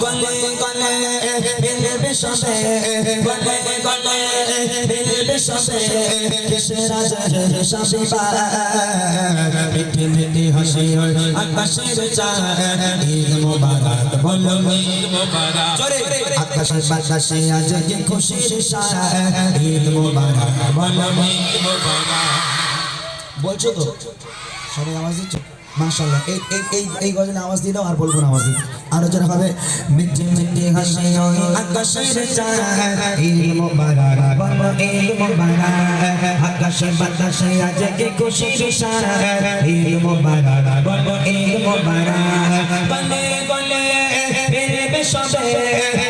গলে গলে মিলবে সবে গলে গলে মিলবে সবে কিসের আজের শাবিবা মিঠে মিঠে হাসি আকাশের চাঁদ ঈদ মোবারক বলো ঈদ মোবারক আকাশে বাতাসে আজ কি খুশির সাদ ঈদ মোবারক বলো ঈদ মোবারক বলছো তো সবাই আওয়াজ দিচ্ছ মাশাআল্লাহ এই গজলে আওয়াজ দিয়ে দাও আর বলবো না আওয়াজ দিয়ে আরো যারা হবে মিঠে মিঠে হাসি আকাশের চাঁদ ঈদ মোবারক বলো ঈদ মোবারক আকাশে বাতাসে আজ কি খুশির সাদ ঈদ মোবারক বলো ঈদ মোবারক গলে গলে মিলবে সবে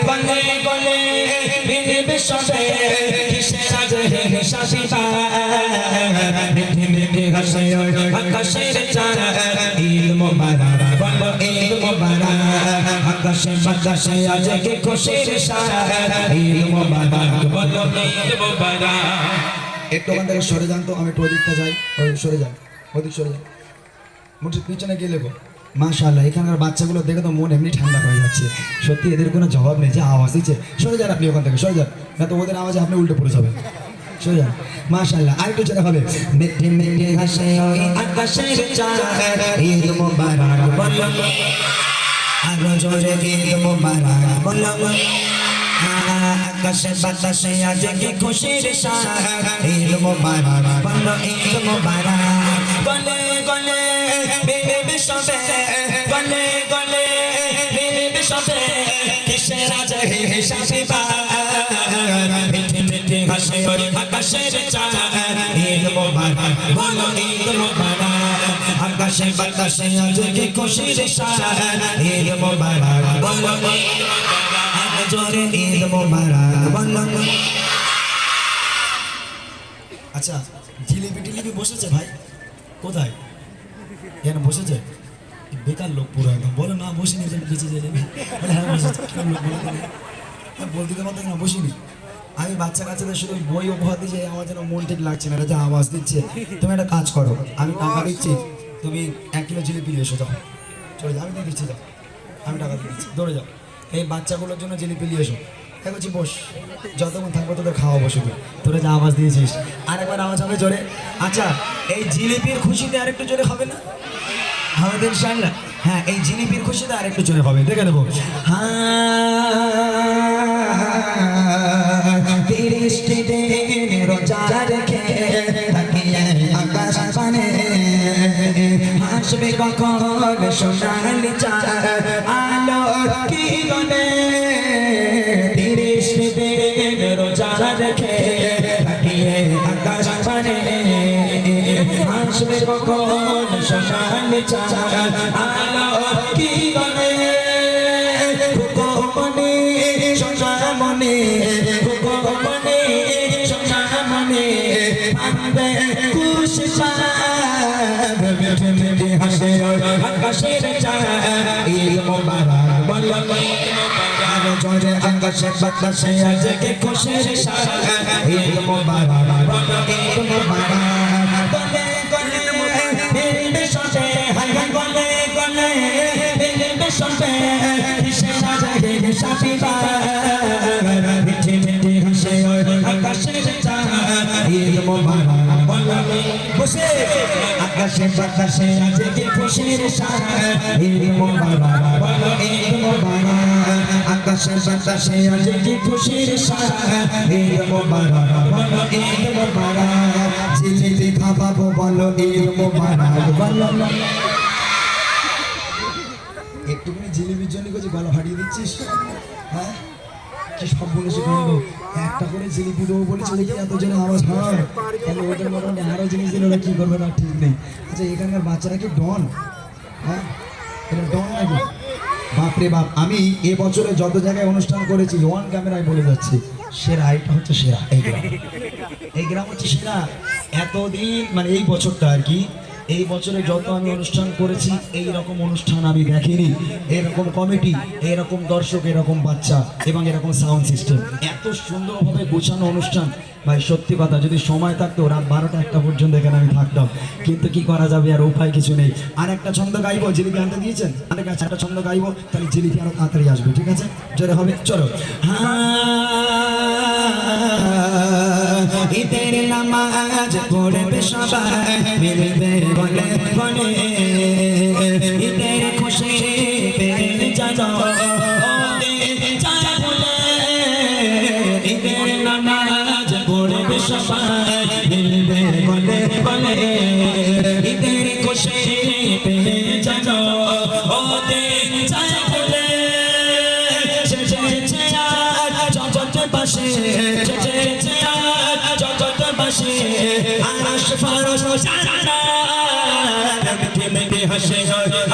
গলে গলে মিলবে সবে কিসের আজের শাবিবা মিঠে মিঠে হাসি আকাশের চাঁদ ঈদ মোবারক বলো ঈদ মোবারক আকাশে বাতাসে আজ কি খুশির সাদ ঈদ মোবারক বলো ঈদ মোবারক একটু ওখান থেকে সরে যান তো আমি একটু ওদিকটা যাই ওই সরে যান ওদিক সরে যান মুঠির পিছনে গিয়ে লেগো মাশাআল্লাহ এখানকার বাচ্চাগুলো দেখে তো মন এমনি ঠান্ডা হয়ে যাচ্ছে সত্যি এদের কোনো জবাব নেই যে আওয়াজ দিচ্ছে সরে যান আপনি ওখান থেকে সরে যান না তো ওদের আওয়াজে আপনি উল্টে পড়ে যাবেন সরে যান মাশাআল্লাহ আরেকটু যেটা হবে মিঠে মিঠে হাসি আকাশের চাঁদ ঈদ মোবারক বলো আরো জোরে ঈদ মোবারক বলো আকাশে বাতাসে আজ কি খুশির সাদ ঈদ মোবারক বলো ঈদ মোবারক গলে গলে মিলবে সবে গলে গলে মিলবে সবে কিসের আজের শাবিবা মিঠে মিঠে হাসি আকাশের চাঁদ ঈদ মোবারক বলো ঈদ মোবারক আকাশে বাতাসে আজ কি খুশির সাদ ঈদ মোবারক বলো ঈদ মোবারক জোরে ঈদ মোবারক বলো আচ্ছা জিলিপি টিলিপি বসেছে ভাই কোথায় কেন বসেছে বেকার লোক পুরো একদম বলো না বসিনি বেঁচে যাবে হ্যাঁ বসেছে বলতে তো পারতো না বসিনি আমি বাচ্চা কাচ্চাদের শুধু বই উপহার দিচ্ছি আমার যেন মন ঠিক লাগছে না এটা যা আওয়াজ দিচ্ছে তুমি একটা কাজ করো আমি টাকা দিচ্ছি তুমি 1 কিলো জিলিপি নিয়ে এসো যাও চলে যাও আমি দিয়ে দিচ্ছি যাও আমি টাকা দিয়ে দিচ্ছি দৌড়ে যাও এই বাচ্চাগুলোর জন্য জিলিপি নিয়ে এসো বলছি বস যতক্ষণ থাকবো তোদের খাওয়াবো শুধু তোরা যা আওয়াজ দিয়েছিস আরেকবার আওয়াজ হবে জোরে আচ্ছা এই জিলিপির খুশিতে আরেকটু জোরে হবে না হবে ইনশাআল্লাহ হ্যাঁ এই জিলিপির খুশিতে আরেকটু জোরে হবে দেখে নেবো হ্যাঁ 30টি দিন রোজা রেখে তাকিয়ে আকাশ পানে হাসবে কখন সোনালি চাঁদ আলো কি গনে 30টি দিন রোজা রেখে তাকিয়ে আকাশ পানে হাসবে কখন সোনালি চাঁদ আলো কি গনে মনে সোনা মনে মনে সোনা মনে আনবে খুশি মিঠে মিঠে হাসে আকাশের চাঁদ ঈদ মোবারক বলো ঈদ মোবারক জোরে আকাশে বাতাসে আজ কি খুশির সাদ ঈদ মোবারক বলো ঈদ মোবারক গলে গলে মিলবে সবে হায় গলে গলে মিলবে সবে কিসের আজের শাবিবা মিঠে মিঠে হাসে আকাশের চাঁদ ঈদ মোবারক বলো বসে আকাশে বাতাসে আজ কি খুশির সাদ ঈদ মোবারক বলো ঈদ মোবারক আকাশে বাতাসে আজ কি খুশির সাদ ঈদ মোবারক বলো ঈদ মোবারক জিলিপি খাওয়াবো বলো ঈদ মোবারক বলো একটুখানি জিলিপির জন্য কিছু গলা ফাটিয়ে দিচ্ছিস হ্যাঁ কি সব বলেছে বলবো একটা করে জিলিপি দেবো বলেছে দেখি এত জন্য আওয়াজ হয় তাহলে ওদের মতন আরও জিনিস দিলে ওরা কী করবে না ঠিক নেই আচ্ছা এখানকার বাচ্চারা কি ডন হ্যাঁ এটা ডন নাকি বাপরে বাপ আমি এবছরে যত জায়গায় অনুষ্ঠান করেছি ওয়ান ক্যামেরায় বলে যাচ্ছি সেরা এটা হচ্ছে সেরা এই গ্রাম হচ্ছে সেরা এতদিন মানে এই বছরটা আর কি এই বছরে যত আমি অনুষ্ঠান করেছি এই রকম অনুষ্ঠান আমি দেখিনি। এরকম কমিটি, এরকম দর্শক, এরকম বাচ্চা এবং এরকম সাউন্ড সিস্টেম, এত সুন্দরভাবে গোছানো অনুষ্ঠান। ভাই সত্যি কথা, যদি সময় থাকতো রাত 12টা 1টা পর্যন্ত এখানে আমি থাকতাম, কিন্তু কি করা যাবে, আর উপায় কিছু নেই। আর একটা ছন্দ গাইবো, জিলিপি আনতে দিয়েছেন, আরেক কাছে একটা ছন্দ গাইবো, তাহলে জিলিপি আরো তাড়াতাড়ি আসবে, ঠিক আছে? জোরে হবে, চলো। ঈদের নামাজ পড়বে সবাই মিলবে গলে গলে, ঈদের খুশি পেয়ে জানো ঈদের নামাজ পড়বে সবাই মিলবে গলে গলে, ঈদের খুশি পেয়ে জানো ওতে চায় বলে জগতের পাশে জগতের পাশে আরশ ফারশ হাসে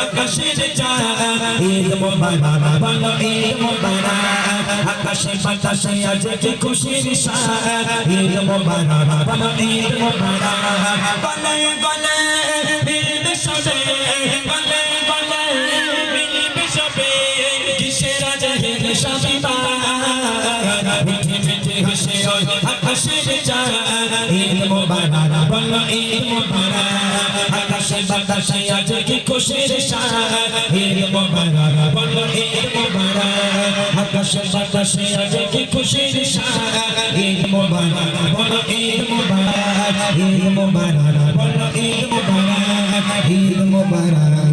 আকাশের চাঁদ, ঈদ মোবারক বলো ঈদ মোবারক, আকাশে বাতাসে আজ কি খুশির সাথ, ঈদ মোবারক বলো ঈদ মোবারক, বলে বলে মিলবে সবে, বলে বলে মিলবে সবে, কিসের আজকের শাবিবাদ, মিঠে মিঠে হাসে আকাশের চাঁদ, ঈদ মোবারক বলো ঈদ মোবারক, আকাশে বাতাসে আজ কি খুশির সাথ, ঈদ মোবারক বলো ঈদ মোবারক, আকাশে বাতাসে আজ কি খুশির সাথ, ঈদ মোবারক বলো ঈদ মোবারক, ঈদ মোবারক বলো ঈদ মোবারক, ঈদ মোবারক।